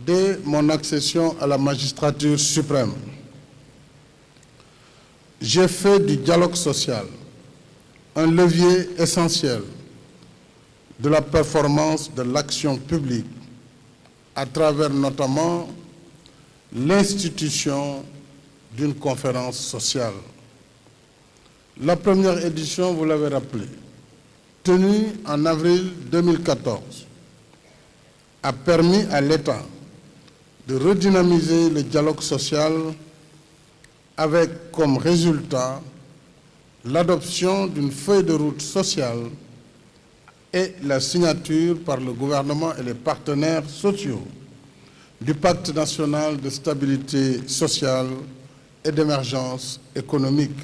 dès mon accession à la magistrature suprême, j'ai fait du dialogue social un levier essentiel de la performance de l'action publique à travers notamment l'institution d'une conférence sociale. La première édition, vous l'avez rappelé, tenue en avril 2014, a permis à l'État de redynamiser le dialogue social avec comme résultat l'adoption d'une feuille de route sociale et la signature par le gouvernement et les partenaires sociaux du Pacte national de stabilité sociale et d'émergence économique,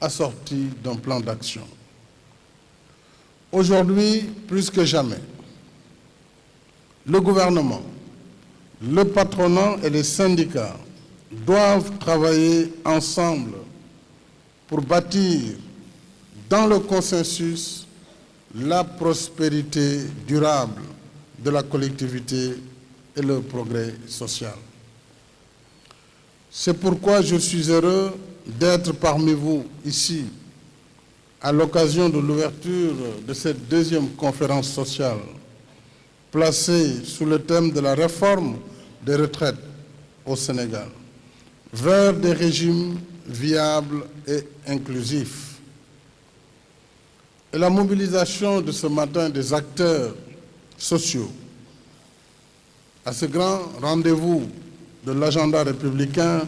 assorti d'un plan d'action. Aujourd'hui, plus que jamais, le gouvernement, le patronat et les syndicats doivent travailler ensemble pour bâtir dans le consensus la prospérité durable de la collectivité et le progrès social. C'est pourquoi je suis heureux d'être parmi vous ici à l'occasion de l'ouverture de cette deuxième conférence sociale placée sous le thème de la réforme des retraites au Sénégal vers des régimes viables et inclusifs. Et la mobilisation de ce matin des acteurs sociaux à ce grand rendez-vous de l'agenda républicain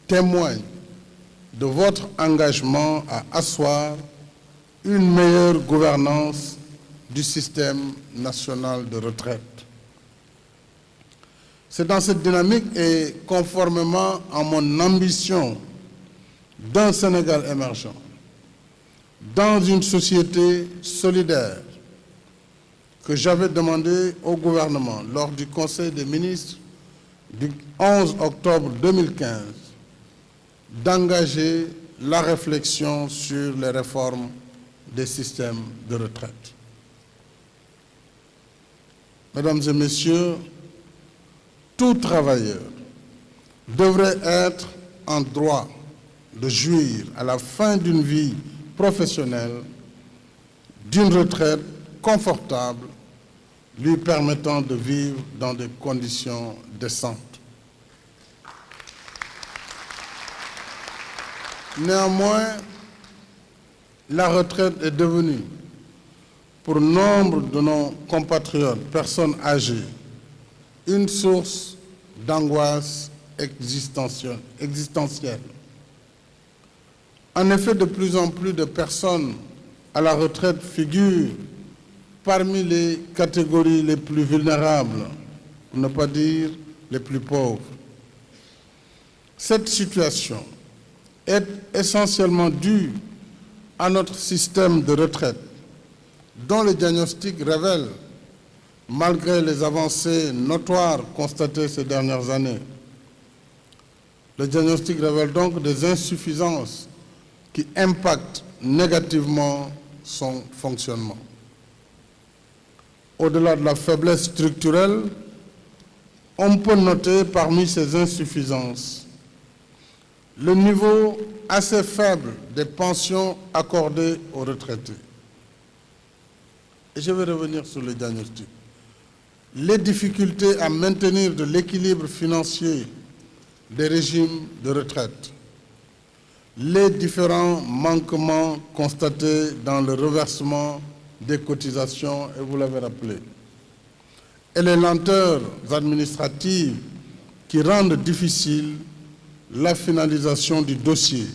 témoigne de votre engagement à asseoir une meilleure gouvernance du système national de retraite. C'est dans cette dynamique et conformément à mon ambition d'un Sénégal émergent, dans une société solidaire, que j'avais demandé au gouvernement lors du Conseil des ministres du 11 octobre 2015 d'engager la réflexion sur les réformes des systèmes de retraite. Mesdames et messieurs, tout travailleur devrait être en droit de jouir à la fin d'une vie professionnelle d'une retraite confortable lui permettant de vivre dans des conditions décentes. Néanmoins, la retraite est devenue, pour nombre de nos compatriotes, personnes âgées, une source d'angoisse existentielle. En effet, de plus en plus de personnes à la retraite figurent parmi les catégories les plus vulnérables, pour ne pas dire les plus pauvres. Cette situation est essentiellement due à notre système de retraite, dont le diagnostic révèle, malgré les avancées notoires constatées ces dernières années, le diagnostic révèle donc des insuffisances qui impactent négativement son fonctionnement. Au-delà de la faiblesse structurelle, on peut noter parmi ces insuffisances le niveau assez faible des pensions accordées aux retraités. Et je vais revenir sur le diagnostic. Les difficultés à maintenir de l'équilibre financier des régimes de retraite, les différents manquements constatés dans le reversement des cotisations, et vous l'avez rappelé, et les lenteurs administratives qui rendent difficile la finalisation du dossier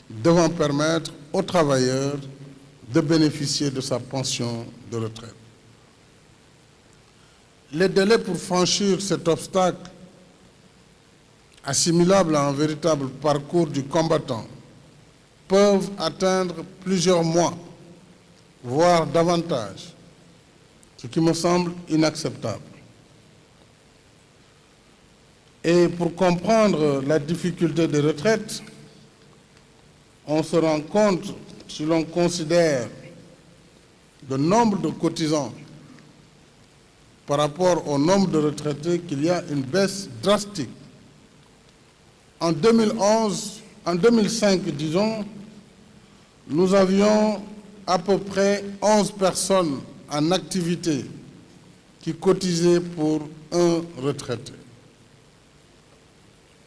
devant permettre aux travailleurs de bénéficier de sa pension de retraite. Les délais pour franchir cet obstacle, assimilable à un véritable parcours du combattant, peuvent atteindre plusieurs mois, voire davantage, ce qui me semble inacceptable. Et pour comprendre la difficulté des retraites, on se rend compte, si l'on considère le nombre de cotisants par rapport au nombre de retraités qu'il y a une baisse drastique. En 2005, disons, nous avions à peu près 11 personnes en activité qui cotisaient pour un retraité.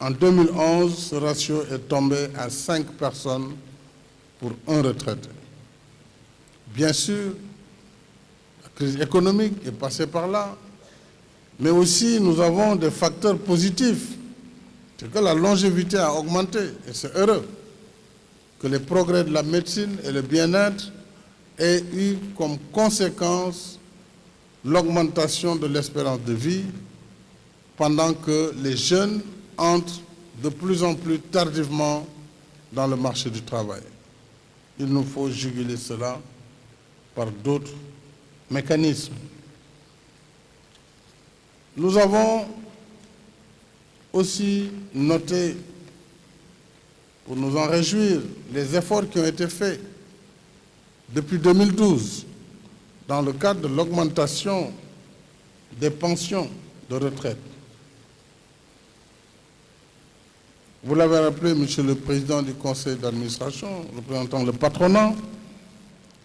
En 2011, ce ratio est tombé à 5 personnes pour un retraité. Bien sûr, la crise économique est passée par là, mais aussi nous avons des facteurs positifs. C'est que la longévité a augmenté, et c'est heureux que les progrès de la médecine et le bien-être aient eu comme conséquence l'augmentation de l'espérance de vie, pendant que les jeunes entrent de plus en plus tardivement dans le marché du travail. Il nous faut juguler cela par d'autres mécanismes. Nous avons aussi noté, pour nous en réjouir, les efforts qui ont été faits depuis 2012 dans le cadre de l'augmentation des pensions de retraite. Vous l'avez rappelé, Monsieur le Président du Conseil d'administration, représentant le patronat,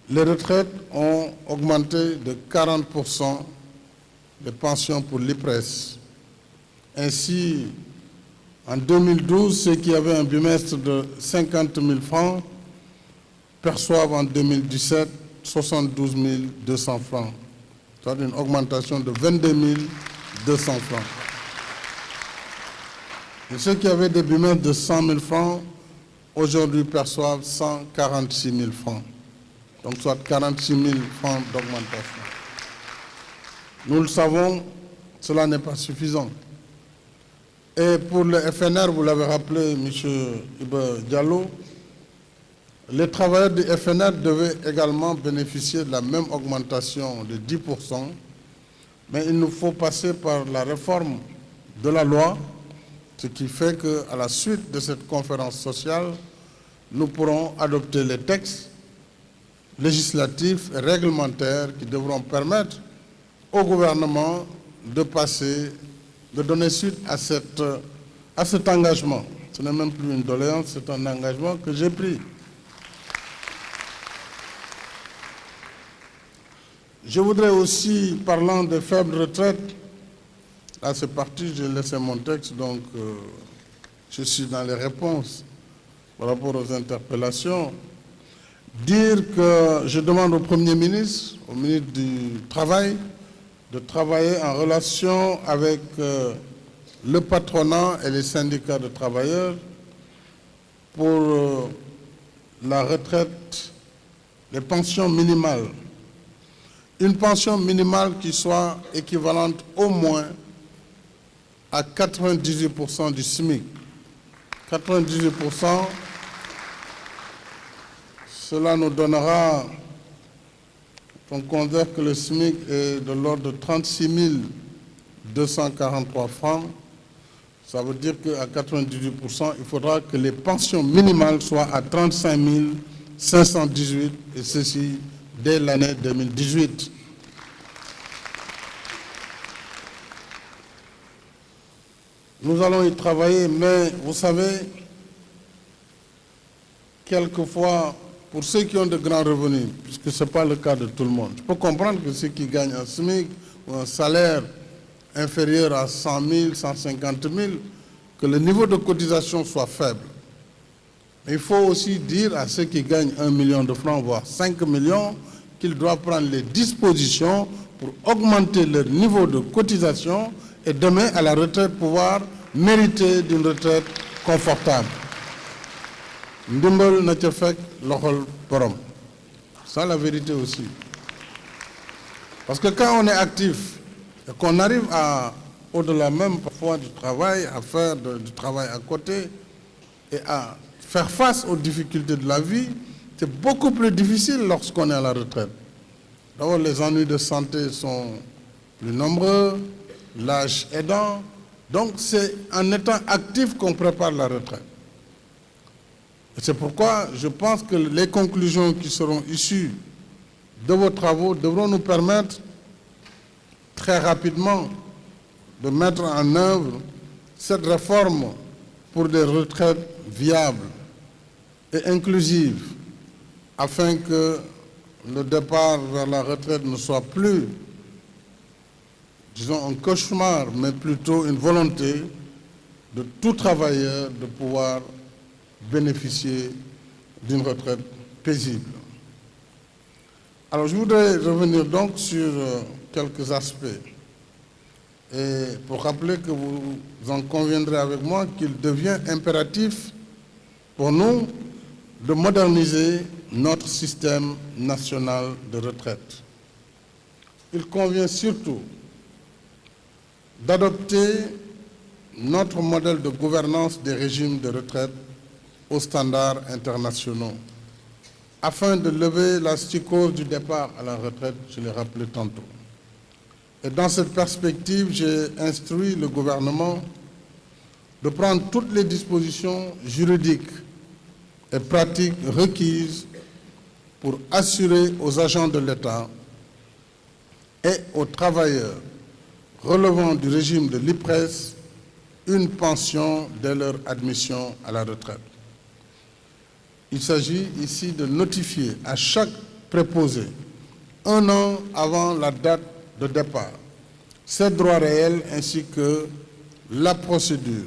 les retraites ont augmenté de 40% les pensions pour l'IPRES. Ainsi, en 2012, ceux qui avaient un bimestre de 50 000 francs perçoivent en 2017 72 200 francs, soit une augmentation de 22 200 francs. Et ceux qui avaient des bimestres de 100 000 francs, aujourd'hui perçoivent 146 000 francs. Donc soit 46 000 francs d'augmentation. Nous le savons, cela n'est pas suffisant. Et pour le FNR, vous l'avez rappelé, M. Iba Diallo, les travailleurs du FNR devaient également bénéficier de la même augmentation de 10%, mais il nous faut passer par la réforme de la loi, ce qui fait qu'à la suite de cette conférence sociale, nous pourrons adopter les textes législatifs et réglementaires qui devront permettre au gouvernement de donner suite à cet engagement. Ce n'est même plus une doléance, c'est un engagement que j'ai pris. Je voudrais aussi, parlant de faibles retraites, là c'est parti, j'ai laissé mon texte, donc je suis dans les réponses par rapport aux interpellations, dire que je demande au Premier ministre, au ministre du Travail, de travailler en relation avec le patronat et les syndicats de travailleurs pour la retraite, les pensions minimales. Une pension minimale qui soit équivalente au moins à 98% du SMIC. 98%, cela nous donnera, on considère que le SMIC est de l'ordre de 36 243 francs. Ça veut dire qu'à 98%, il faudra que les pensions minimales soient à 35 518, et ceci dès l'année 2018. Nous allons y travailler, mais vous savez, quelquefois, pour ceux qui ont de grands revenus, puisque ce n'est pas le cas de tout le monde, je peux comprendre que ceux qui gagnent un SMIC ou un salaire inférieur à 100 000, 150 000, que le niveau de cotisation soit faible. Mais il faut aussi dire à ceux qui gagnent 1 million de francs, voire 5 millions, qu'ils doivent prendre les dispositions pour augmenter leur niveau de cotisation et demain, à la retraite, pouvoir mériter d'une retraite confortable. Ndimbal na ca fekk loxol borom. C'est la vérité aussi. Parce que quand on est actif et qu'on arrive à, au-delà même parfois du travail, à faire du travail à côté et à faire face aux difficultés de la vie, c'est beaucoup plus difficile lorsqu'on est à la retraite. D'abord, les ennuis de santé sont plus nombreux, l'âge aidant. Donc, c'est en étant actif qu'on prépare la retraite. Et c'est pourquoi je pense que les conclusions qui seront issues de vos travaux devront nous permettre très rapidement de mettre en œuvre cette réforme pour des retraites viables et inclusives, afin que le départ vers la retraite ne soit plus, disons, un cauchemar, mais plutôt une volonté de tout travailleur de pouvoir bénéficier d'une retraite paisible. Alors, je voudrais revenir donc sur quelques aspects, et pour rappeler que vous en conviendrez avec moi qu'il devient impératif pour nous de moderniser notre système national de retraite. Il convient surtout d'adopter notre modèle de gouvernance des régimes de retraite aux standards internationaux, afin de lever la psychose du départ à la retraite, je l'ai rappelé tantôt. Et dans cette perspective, j'ai instruit le gouvernement de prendre toutes les dispositions juridiques et pratiques requises pour assurer aux agents de l'État et aux travailleurs relevant du régime de l'IPRES une pension dès leur admission à la retraite. Il s'agit ici de notifier à chaque préposé, un an avant la date de départ, ses droits réels ainsi que la procédure,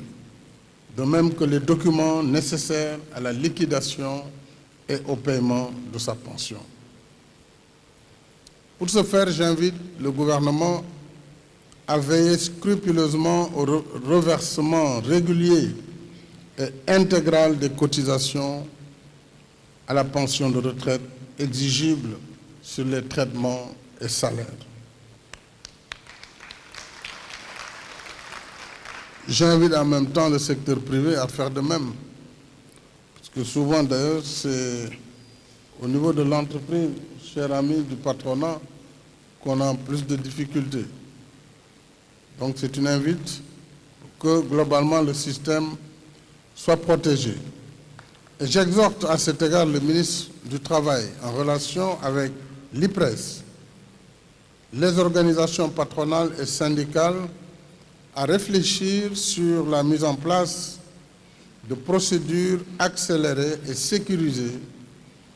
de même que les documents nécessaires à la liquidation et au paiement de sa pension. Pour ce faire, j'invite le gouvernement à veiller scrupuleusement au reversement régulier et intégral des cotisations à la pension de retraite exigible sur les traitements et salaires. J'invite en même temps le secteur privé à faire de même, parce que souvent d'ailleurs c'est au niveau de l'entreprise, cher ami du patronat, qu'on a plus de difficultés. Donc c'est une invite que globalement le système soit protégé. Et j'exhorte à cet égard le ministre du Travail, en relation avec l'IPRES, les organisations patronales et syndicales, à réfléchir sur la mise en place de procédures accélérées et sécurisées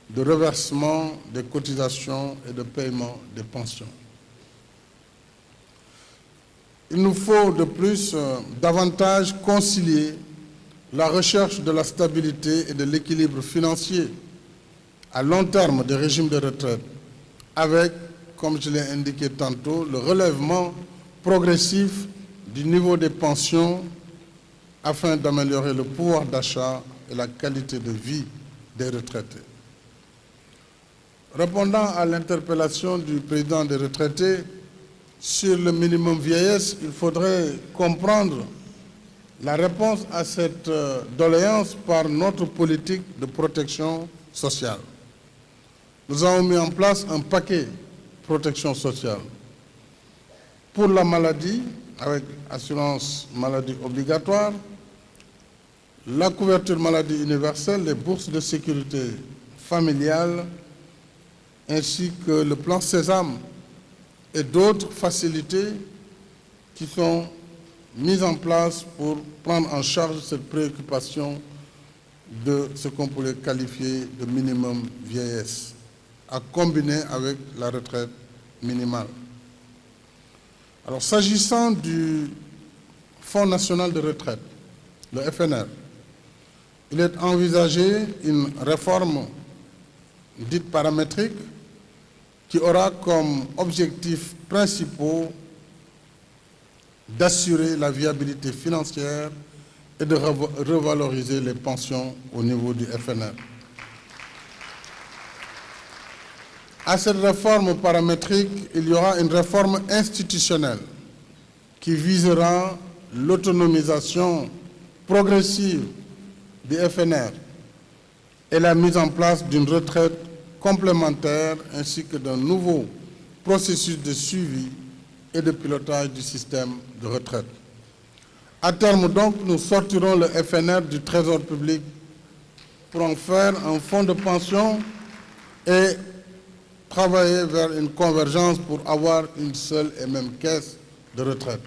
de reversement des cotisations et de paiement des pensions. Il nous faut de plus davantage concilier la recherche de la stabilité et de l'équilibre financier à long terme des régimes de retraite avec, comme je l'ai indiqué tantôt, le relèvement progressif du niveau des pensions afin d'améliorer le pouvoir d'achat et la qualité de vie des retraités. Répondant à l'interpellation du président des retraités sur le minimum vieillesse, il faudrait comprendre la réponse à cette doléance par notre politique de protection sociale. Nous avons mis en place un paquet de protection sociale pour la maladie, avec assurance maladie obligatoire, la couverture maladie universelle, les bourses de sécurité familiale, ainsi que le plan Sésame et d'autres facilités qui sont mises en place pour prendre en charge cette préoccupation de ce qu'on pourrait qualifier de minimum vieillesse, à combiner avec la retraite minimale. Alors, s'agissant du Fonds national de retraite, le FNR, il est envisagé une réforme dite paramétrique qui aura comme objectifs principaux d'assurer la viabilité financière et de revaloriser les pensions au niveau du FNR. À cette réforme paramétrique, il y aura une réforme institutionnelle qui visera l'autonomisation progressive du FNR et la mise en place d'une retraite complémentaire ainsi que d'un nouveau processus de suivi et de pilotage du système de retraite. À terme donc, nous sortirons le FNR du Trésor public pour en faire un fonds de pension et travailler vers une convergence pour avoir une seule et même caisse de retraite.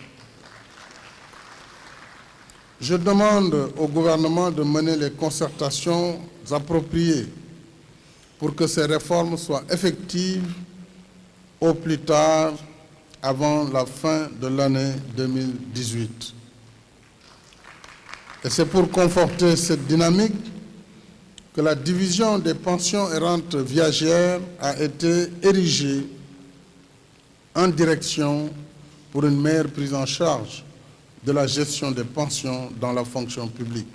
Je demande au gouvernement de mener les concertations appropriées pour que ces réformes soient effectives au plus tard avant la fin de l'année 2018. Et c'est pour conforter cette dynamique que la division des pensions et rentes viagères a été érigée en direction pour une meilleure prise en charge de la gestion des pensions dans la fonction publique.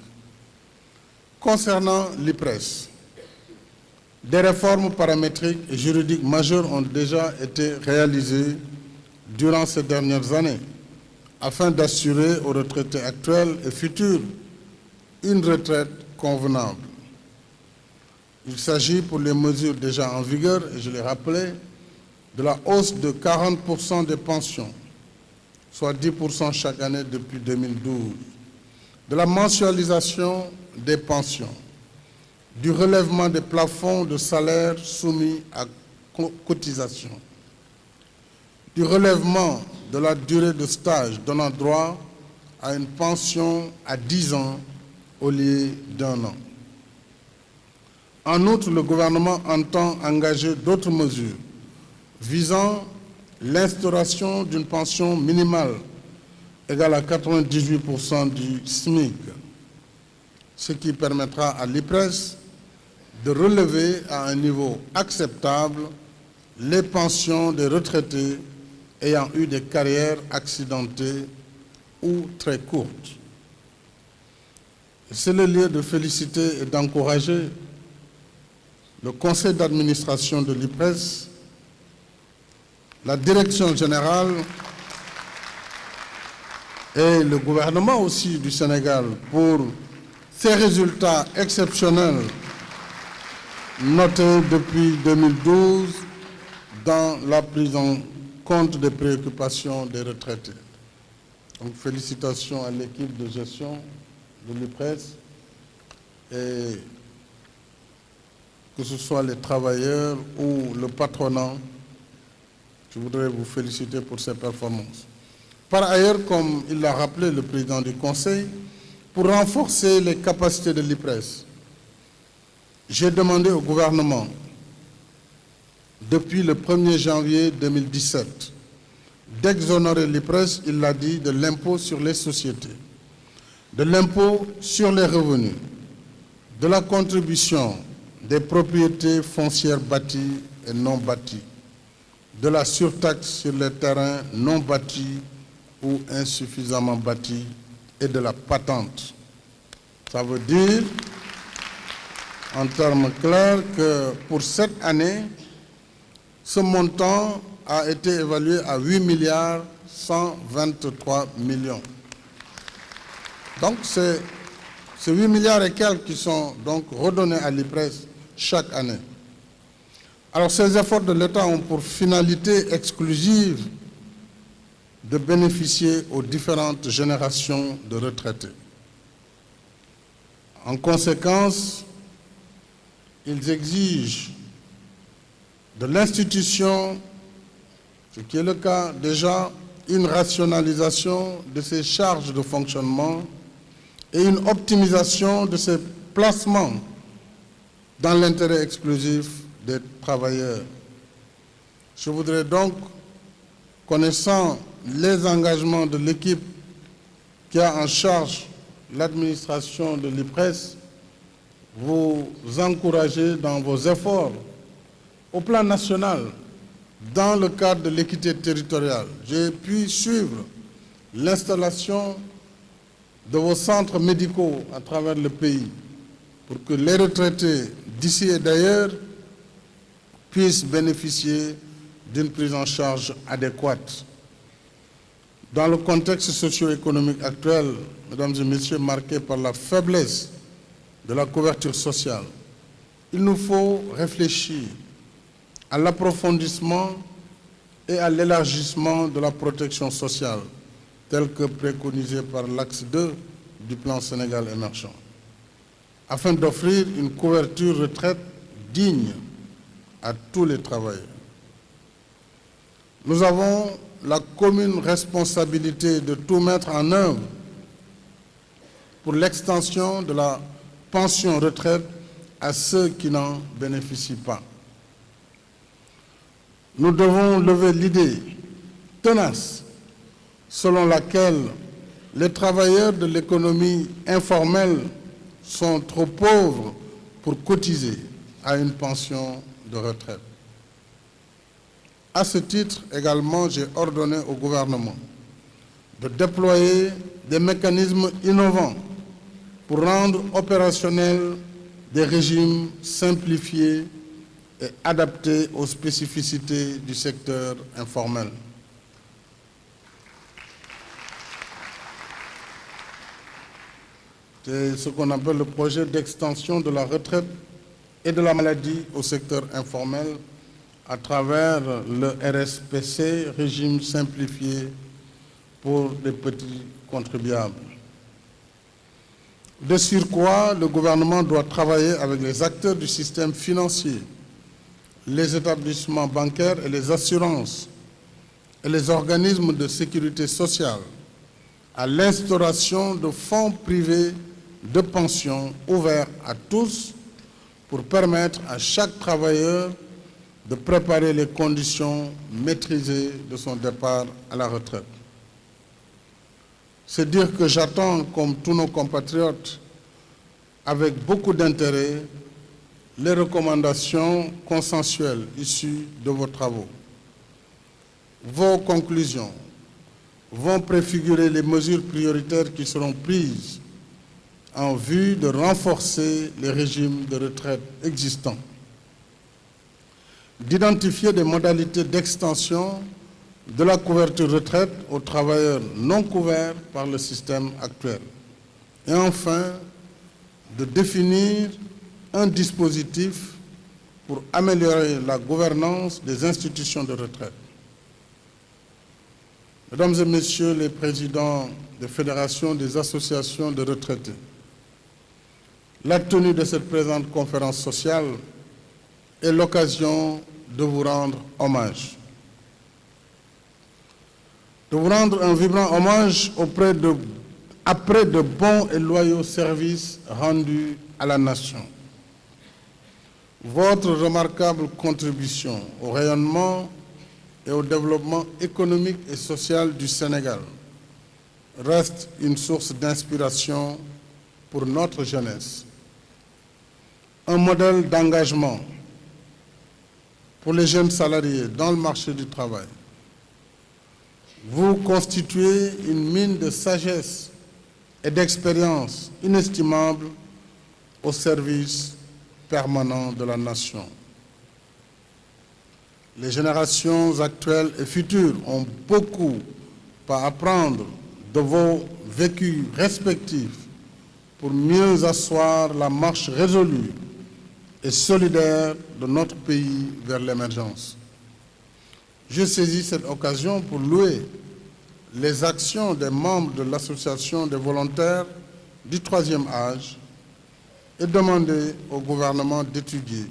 Concernant l'IPRES, des réformes paramétriques et juridiques majeures ont déjà été réalisées durant ces dernières années afin d'assurer aux retraités actuels et futurs une retraite convenable. Il s'agit pour les mesures déjà en vigueur, et je l'ai rappelé, de la hausse de 40% des pensions, soit 10% chaque année depuis 2012, de la mensualisation des pensions, du relèvement des plafonds de salaire soumis à cotisation, du relèvement de la durée de stage donnant droit à une pension à 10 ans au lieu d'1 an. En outre, le gouvernement entend engager d'autres mesures visant l'instauration d'une pension minimale égale à 98% du SMIC, ce qui permettra à l'IPRES de relever à un niveau acceptable les pensions des retraités ayant eu des carrières accidentées ou très courtes. C'est le lieu de féliciter et d'encourager le conseil d'administration de l'IPRES, la direction générale et le gouvernement aussi du Sénégal pour ces résultats exceptionnels notés depuis 2012 dans la prise en compte des préoccupations des retraités. Donc, félicitations à l'équipe de gestion de l'IPRES et que ce soit les travailleurs ou le patronat, je voudrais vous féliciter pour ces performances. Par ailleurs, comme il l'a rappelé le président du Conseil, pour renforcer les capacités de l'IPRES, j'ai demandé au gouvernement, depuis le 1er janvier 2017, d'exonérer l'IPRES, il l'a dit, de l'impôt sur les sociétés, de l'impôt sur les revenus, de la contribution des propriétés foncières bâties et non bâties, de la surtaxe sur les terrains non bâtis ou insuffisamment bâtis et de la patente. Ça veut dire, en termes clairs, que pour cette année, ce montant a été évalué à 8 milliards 123 millions. Donc, c'est 8 milliards et quelques qui sont donc redonnés à l'IPRES chaque année. Alors, ces efforts de l'État ont pour finalité exclusive de bénéficier aux différentes générations de retraités. En conséquence, ils exigent de l'institution, ce qui est le cas déjà, une rationalisation de ses charges de fonctionnement et une optimisation de ses placements dans l'intérêt exclusif des travailleurs. Je voudrais donc, connaissant les engagements de l'équipe qui a en charge l'administration de l'IPRES, vous encourager dans vos efforts au plan national, dans le cadre de l'équité territoriale. J'ai pu suivre l'installation de vos centres médicaux à travers le pays pour que les retraités d'ici et d'ailleurs puissent bénéficier d'une prise en charge adéquate. Dans le contexte socio-économique actuel, mesdames et messieurs, marqué par la faiblesse de la couverture sociale, il nous faut réfléchir à l'approfondissement et à l'élargissement de la protection sociale, tel que préconisé par l'axe 2 du plan Sénégal émergent, afin d'offrir une couverture retraite digne à tous les travailleurs. Nous avons la commune responsabilité de tout mettre en œuvre pour l'extension de la pension retraite à ceux qui n'en bénéficient pas. Nous devons lever l'idée tenace selon laquelle les travailleurs de l'économie informelle sont trop pauvres pour cotiser à une pension de retraite. À ce titre également, j'ai ordonné au gouvernement de déployer des mécanismes innovants pour rendre opérationnels des régimes simplifiés et adaptés aux spécificités du secteur informel. C'est ce qu'on appelle le projet d'extension de la retraite et de la maladie au secteur informel à travers le RSPC, régime simplifié pour les petits contribuables. De surcroît, le gouvernement doit travailler avec les acteurs du système financier, les établissements bancaires et les assurances et les organismes de sécurité sociale à l'instauration de fonds privés de pension ouverts à tous pour permettre à chaque travailleur de préparer les conditions maîtrisées de son départ à la retraite. C'est dire que j'attends, comme tous nos compatriotes, avec beaucoup d'intérêt, les recommandations consensuelles issues de vos travaux. Vos conclusions vont préfigurer les mesures prioritaires qui seront prises en vue de renforcer les régimes de retraite existants, d'identifier des modalités d'extension de la couverture retraite aux travailleurs non couverts par le système actuel. Et enfin, de définir un dispositif pour améliorer la gouvernance des institutions de retraite. Mesdames et Messieurs les présidents des fédérations des associations de retraités, la tenue de cette présente conférence sociale est l'occasion de vous rendre hommage. De vous rendre un vibrant hommage après de bons et loyaux services rendus à la nation. Votre remarquable contribution au rayonnement et au développement économique et social du Sénégal reste une source d'inspiration pour notre jeunesse, un modèle d'engagement pour les jeunes salariés dans le marché du travail. Vous constituez une mine de sagesse et d'expérience inestimable au service permanent de la nation. Les générations actuelles et futures ont beaucoup à apprendre de vos vécus respectifs pour mieux asseoir la marche résolue et solidaire de notre pays vers l'émergence. Je saisis cette occasion pour louer les actions des membres de l'Association des volontaires du troisième âge et demander au gouvernement d'étudier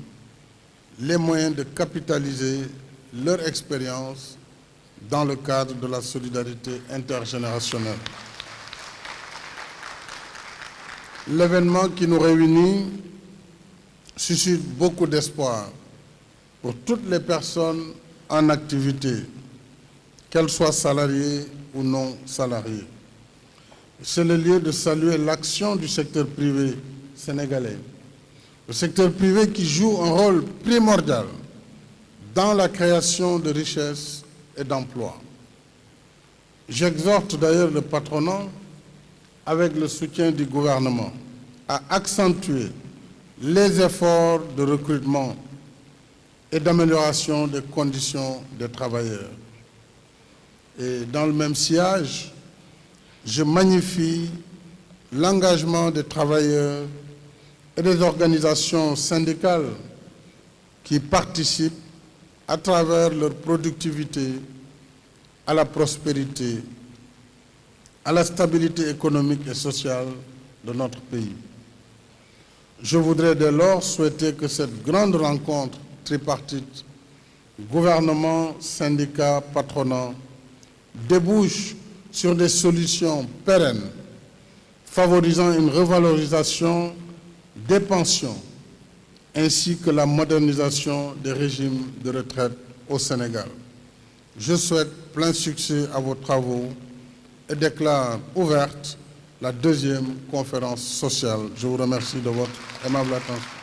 les moyens de capitaliser leur expérience dans le cadre de la solidarité intergénérationnelle. L'événement qui nous réunit suscite beaucoup d'espoir pour toutes les personnes en activité, qu'elles soient salariées ou non salariées. C'est le lieu de saluer l'action du secteur privé sénégalais. Le secteur privé qui joue un rôle primordial dans la création de richesses et d'emplois. J'exhorte d'ailleurs le patronat, avec le soutien du gouvernement, à accentuer les efforts de recrutement et d'amélioration des conditions des travailleurs. Et dans le même sillage, je magnifie l'engagement des travailleurs et des organisations syndicales qui participent à travers leur productivité à la prospérité, à la stabilité économique et sociale de notre pays. Je voudrais dès lors souhaiter que cette grande rencontre tripartite gouvernement, syndicats, patronat, débouche sur des solutions pérennes, favorisant une revalorisation des pensions, ainsi que la modernisation des régimes de retraite au Sénégal. Je souhaite plein succès à vos travaux et déclare ouverte la deuxième conférence sociale. Je vous remercie de votre aimable attention.